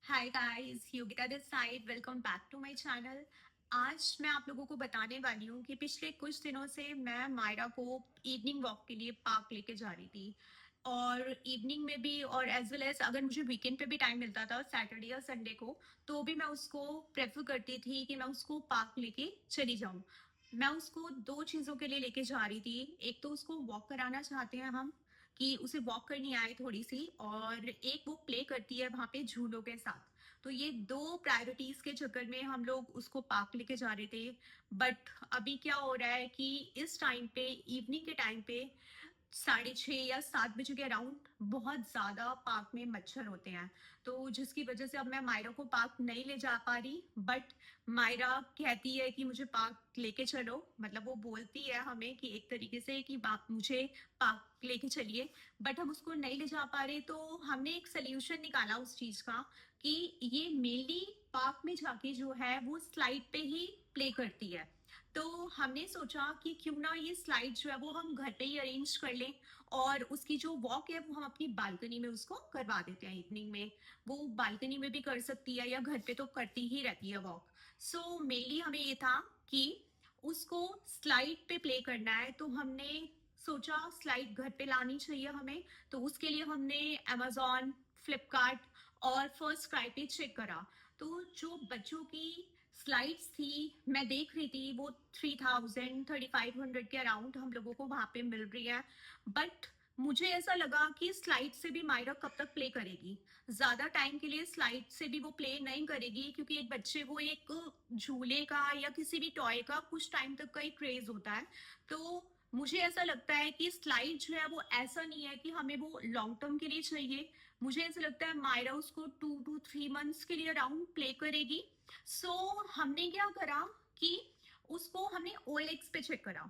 Hi guys, Yogita this side. Welcome back to my channel. आज मैं आप लोगों को बताने वाली हूँ कि पिछले कुछ दिनों से मैं मायरा को इवनिंग वॉक के लिए पार्क लेके जा रही थी। और इवनिंग में भी और एज वेल एज अगर मुझे वीकेंड पे भी टाइम मिलता था, सैटरडे या संडे को, तो भी मैं उसको प्रेफर करती थी कि मैं उसको पार्क लेके चली जाऊँ। मैं उसको दो चीज़ों के लिए लेके जा रही थी। एक तो उसको वॉक कराना चाहते हैं हम, कि उसे वॉक करनी आए थोड़ी सी, और एक वो प्ले करती है वहां पे झूलों के साथ। तो ये दो प्रायोरिटीज के चक्कर में हम लोग उसको पार्क लेके जा रहे थे। बट अभी क्या हो रहा है कि इस टाइम पे, इवनिंग के टाइम पे, 6:30 या 7 बजे के अराउंड बहुत ज्यादा पार्क में मच्छर होते हैं। तो जिसकी वजह से अब मैं मायरा को पार्क नहीं ले जा पा रही। बट मायरा कहती है कि मुझे पार्क लेके चलो, मतलब वो बोलती है हमें कि एक तरीके से कि बाप मुझे पार्क लेके चलिए। बट हम उसको नहीं ले जा पा रहे, तो हमने एक सोल्यूशन निकाला उस चीज का कि ये मेनली पार्क में जाके जो है वो स्लाइड पे ही प्ले करती है। तो हमने सोचा कि क्यों ना ये स्लाइड जो है वो हम घर पे ही अरेंज कर लें, और उसकी जो वॉक है वो हम अपनी बालकनी में उसको करवा देते हैं इवनिंग में। वो बालकनी में भी कर सकती है या घर पे तो करती ही रहती है वॉक। सो मेनली हमें ये था कि उसको स्लाइड पे प्ले करना है, तो हमने सोचा स्लाइड घर पे लानी चाहिए हमें। तो उसके लिए हमने amazon, फ्लिपकार्ट और फर्स्ट क्राई पे चेक करा। तो जो बच्चों की स्लाइड्स थी, मैं देख रही थी वो 3,000 3,500 के अराउंड हम लोगों को वहां पे मिल रही है। बट मुझे ऐसा लगा कि स्लाइड से भी मायरा कब तक प्ले करेगी। ज्यादा टाइम के लिए स्लाइड से भी वो प्ले नहीं करेगी, क्योंकि एक बच्चे को एक झूले का या किसी भी टॉय का कुछ टाइम तक का ही क्रेज होता है। तो मुझे ऐसा लगता है कि स्लाइड जो है वो ऐसा नहीं है कि हमें वो लॉन्ग टर्म के लिए चाहिए। मुझे ऐसा लगता है मायरा उसको 2 to 3 मंथ्स के लिए अराउंड प्ले करेगी। सो हमने क्या करा कि उसको हमने OLX पे चेक करा।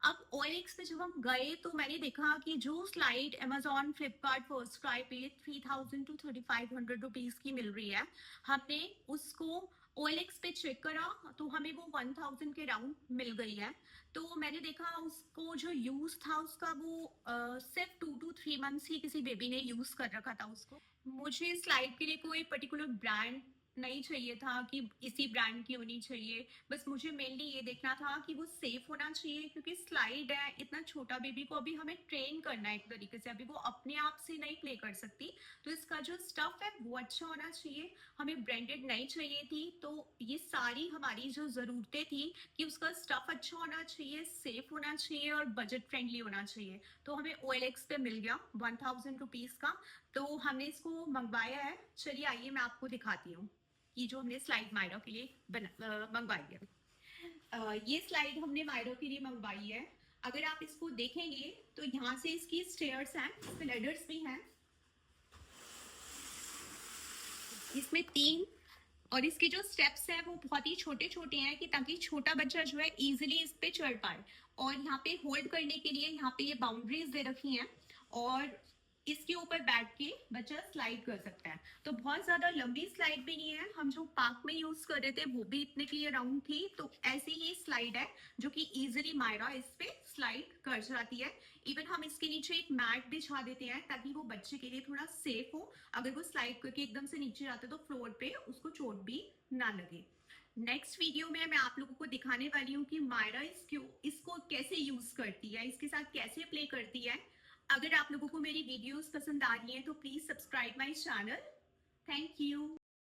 अब OLX पे जब हम गए तो मैंने देखा कि जो slide Amazon, Flipkart, first cry पे 3,000 to 3,500 रुपीज की मिल रही है, हमने उसको OLX पे चेक करा तो हमें वो 1,000 के राउंड मिल गई है। तो मैंने देखा उसको जो यूज था उसका, वो सिर्फ 2 to 3 मंथ्स ही किसी बेबी ने यूज कर रखा था उसको। मुझे स्लाइड के लिए कोई पर्टिकुलर ब्रांड नहीं चाहिए था कि इसी ब्रांड की होनी चाहिए। बस मुझे मेनली ये देखना था कि वो सेफ होना चाहिए, क्योंकि स्लाइड है, इतना छोटा बेबी को अभी हमें ट्रेन करना है एक तरीके से, अभी वो अपने आप से नहीं प्ले कर सकती। तो इसका जो स्टफ है वो अच्छा होना चाहिए, हमें ब्रांडेड नहीं चाहिए थी। तो ये सारी हमारी जो जरूरतें थी कि उसका स्टफ अच्छा होना चाहिए, सेफ होना चाहिए और बजट फ्रेंडली होना चाहिए, तो हमें OLX पे मिल गया 1,000 रुपीज का। तो हमने इसको मंगवाया है। चलिए आइए मैं आपको दिखाती हूँ कि जो हमने स्लाइड मायरा के लिए मंगवाई है। ये स्लाइड हमने मायरा के लिए मंगवाई है। अगर आप इसको देखेंगे तो यहाँ से इसकी स्टेयर्स हैं, इसमें लेडर्स भी हैं, इसमें 3। और इसके जो स्टेप्स हैं वो बहुत ही छोटे छोटे हैं, कि ताकि छोटा बच्चा जो है इजीली इस पे चढ़ पाए। और यहाँ पे होल्ड करने के लिए यहाँ पे ये बाउंड्रीज दे रखी हैं, और इसके ऊपर बैठ के बच्चा स्लाइड कर सकता है। तो बहुत ज्यादा लंबी स्लाइड भी नहीं है, हम जो पार्क में यूज कर रहे थे वो भी इतने की अराउंड थी। तो ऐसी ही स्लाइड है जो कि इजिली मायरा इस पे स्लाइड कर जाती है। इवन हम इसके नीचे एक मैट बिछा देते हैं ताकि वो बच्चे के लिए थोड़ा सेफ हो। अगर वो स्लाइड करके एकदम से नीचे जाते तो फ्लोर पे उसको चोट भी ना लगे। नेक्स्ट वीडियो में मैं आप लोगों को दिखाने वाली हूँ कि मायरा इसको कैसे यूज करती है, इसके साथ कैसे प्ले करती है। अगर आप लोगों को मेरी वीडियोस पसंद आ रही हैं तो please subscribe my channel. Thank you.